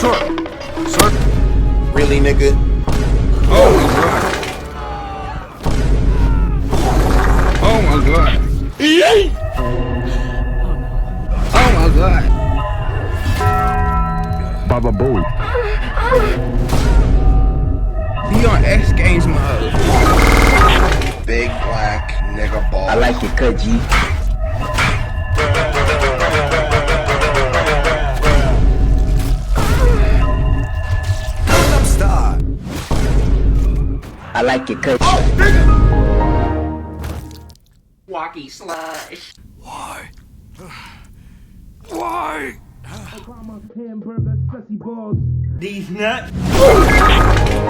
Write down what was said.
Sir. Sir. Really, nigga? Oh my god. Oh my god. Oh my god. Baba Booey. He on X Games mode. Big black nigga ball. I like it cut, G. Star. I like it cut. Walkie slush. Why? Why? These nuts.